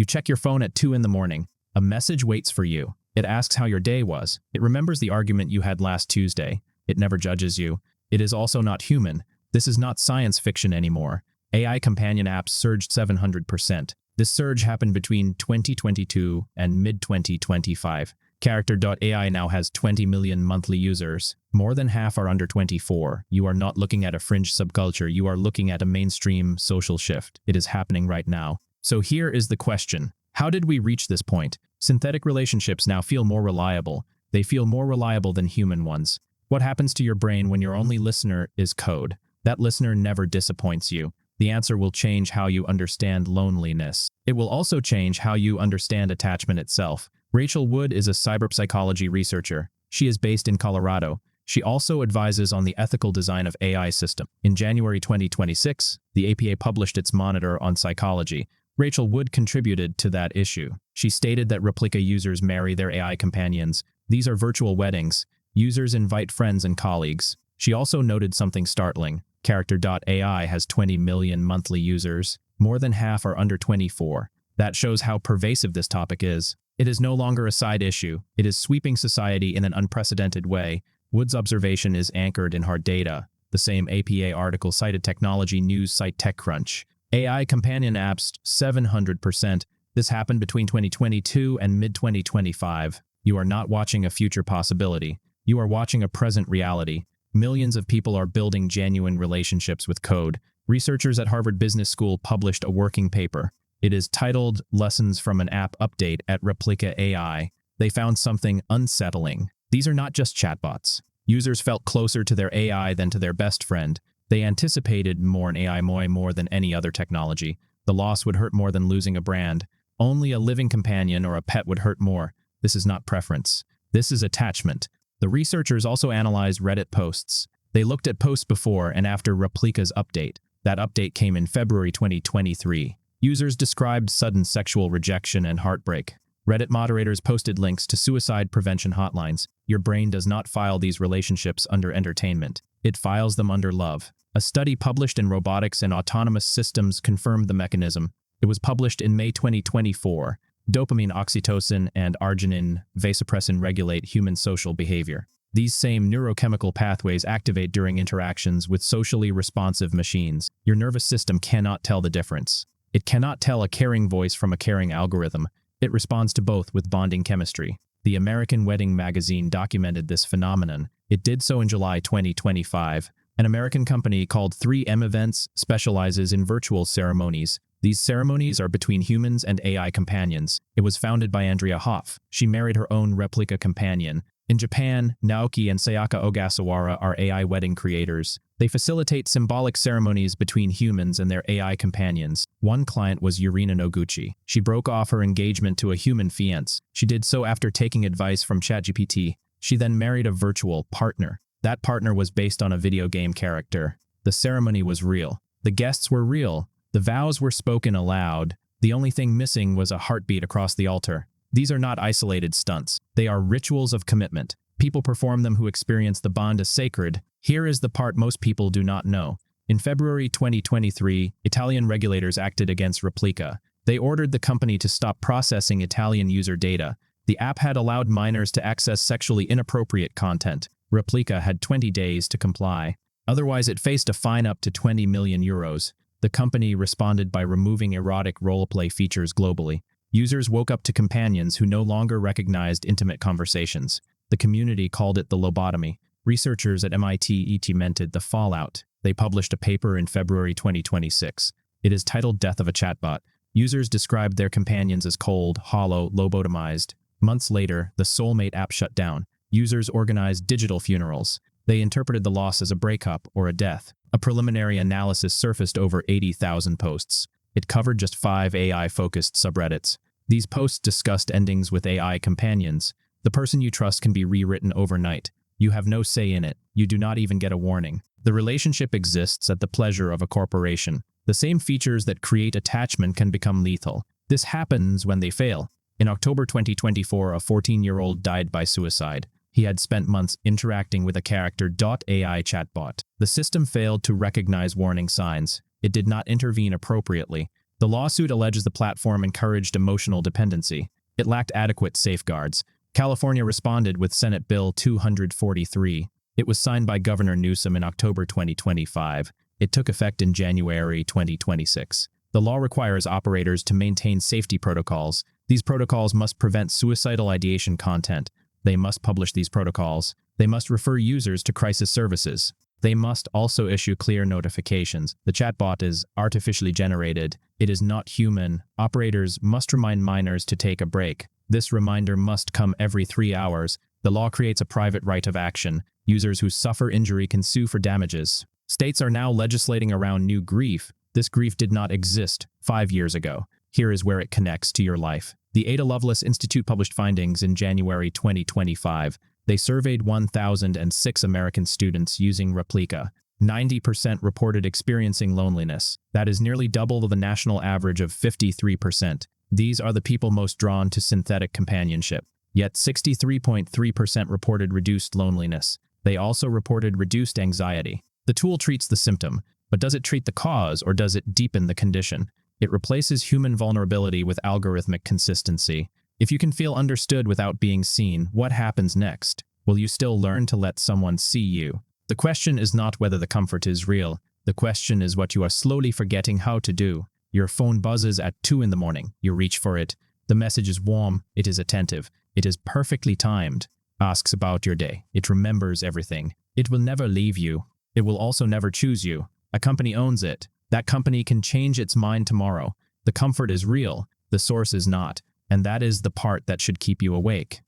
You check your phone at 2 in the morning. A message waits for you. It asks how your day was. It remembers the argument you had last Tuesday. It never judges you. It is also not human. This is not science fiction anymore. AI companion apps surged 700%. This surge happened between 2022 and mid-2025. Character.AI now has 20 million monthly users. More than half are under 24. You are not looking at a fringe subculture. You are looking at a mainstream social shift. It is happening right now. So here is the question. How did we reach this point? Synthetic relationships now feel more reliable. They feel more reliable than human ones. What happens to your brain when your only listener is code? That listener never disappoints you. The answer will change how you understand loneliness. It will also change how you understand attachment itself. Rachel Wood is a cyberpsychology researcher. She is based in Colorado. She also advises on the ethical design of AI systems. In January 2026, the APA published its Monitor on Psychology. Rachel Wood contributed to that issue. She stated that Replika users marry their AI companions. These are virtual weddings. Users invite friends and colleagues. She also noted something startling. Character.AI has 20 million monthly users. More than half are under 24. That shows how pervasive this topic is. It is no longer a side issue. It is sweeping society in an unprecedented way. Wood's observation is anchored in hard data. The same APA article cited technology news site TechCrunch. AI companion apps 700%. This happened between 2022 and mid-2025. You are not watching a future possibility. You are watching a present reality. Millions of people are building genuine relationships with code. Researchers at Harvard Business School published a working paper. It is titled Lessons from an App Update at Replika AI. They found something unsettling. These are not just chatbots. Users felt closer to their AI than to their best friend. They anticipated more in AI more than any other technology. The loss would hurt more than losing a brand. Only a living companion or a pet would hurt more. This is not preference. This is attachment. The researchers also analyzed Reddit posts. They looked at posts before and after Replika's update. That update came in February 2023. Users described sudden sexual rejection and heartbreak. Reddit moderators posted links to suicide prevention hotlines. Your brain does not file these relationships under entertainment. It files them under love. A study published in Robotics and Autonomous Systems confirmed the mechanism. It was published in May 2024. Dopamine, oxytocin, and arginine vasopressin regulate human social behavior. These same neurochemical pathways activate during interactions with socially responsive machines. Your nervous system cannot tell the difference. It cannot tell a caring voice from a caring algorithm. It responds to both with bonding chemistry. The American Wedding magazine documented this phenomenon. It did so in July 2025. An American company called 3M Events specializes in virtual ceremonies. These ceremonies are between humans and AI companions. It was founded by Andrea Hoff. She married her own Replika companion. In Japan, Naoki and Sayaka Ogasawara are AI wedding creators. They facilitate symbolic ceremonies between humans and their AI companions. One client was Yurina Noguchi. She broke off her engagement to a human fiancé. She did so after taking advice from ChatGPT. She then married a virtual partner. That partner was based on a video game character. The ceremony was real. The guests were real. The vows were spoken aloud. The only thing missing was a heartbeat across the altar. These are not isolated stunts. They are rituals of commitment. People perform them who experience the bond as sacred. Here is the part most people do not know. In February 2023, Italian regulators acted against Replika. They ordered the company to stop processing Italian user data. The app had allowed minors to access sexually inappropriate content. Replika had 20 days to comply. Otherwise, it faced a fine up to 20 million euros. The company responded by removing erotic roleplay features globally. Users woke up to companions who no longer recognized intimate conversations. The community called it the lobotomy. Researchers at MIT documented the fallout. They published a paper in February 2026. It is titled Death of a Chatbot. Users described their companions as cold, hollow, lobotomized. Months later, the Soulmate app shut down. Users organized digital funerals. They interpreted the loss as a breakup or a death. A preliminary analysis surfaced over 80,000 posts. It covered just 5 AI-focused subreddits. These posts discussed endings with AI companions. The person you trust can be rewritten overnight. You have no say in it. You do not even get a warning. The relationship exists at the pleasure of a corporation. The same features that create attachment can become lethal. This happens when they fail. In October 2024, a 14-year-old died by suicide. He had spent months interacting with a Character.AI chatbot. The system failed to recognize warning signs. It did not intervene appropriately. The lawsuit alleges the platform encouraged emotional dependency. It lacked adequate safeguards. California responded with Senate Bill 243. It was signed by Governor Newsom in October 2025. It took effect in January 2026. The law requires operators to maintain safety protocols. These protocols must prevent suicidal ideation content. They must publish these protocols. They must refer users to crisis services. They must also issue clear notifications. The chatbot is artificially generated. It is not human. Operators must remind minors to take a break. This reminder must come every 3 hours. The law creates a private right of action. Users who suffer injury can sue for damages. States are now legislating around new grief. This grief did not exist 5 years ago. Here is where it connects to your life. The Ada Lovelace Institute published findings in January 2025. They surveyed 1,006 American students using Replika. 90% reported experiencing loneliness. That is nearly double the national average of 53%. These are the people most drawn to synthetic companionship. Yet 63.3% reported reduced loneliness. They also reported reduced anxiety. The tool treats the symptom, but does it treat the cause or does it deepen the condition? It replaces human vulnerability with algorithmic consistency. If you can feel understood without being seen, what happens next? Will you still learn to let someone see you? The question is not whether the comfort is real. The question is what you are slowly forgetting how to do. Your phone buzzes at 2 in the morning. You reach for it. The message is warm. It is attentive. It is perfectly timed. Asks about your day. It remembers everything. It will never leave you. It will also never choose you. A company owns it. That company can change its mind tomorrow. The comfort is real. The source is not. And that is the part that should keep you awake.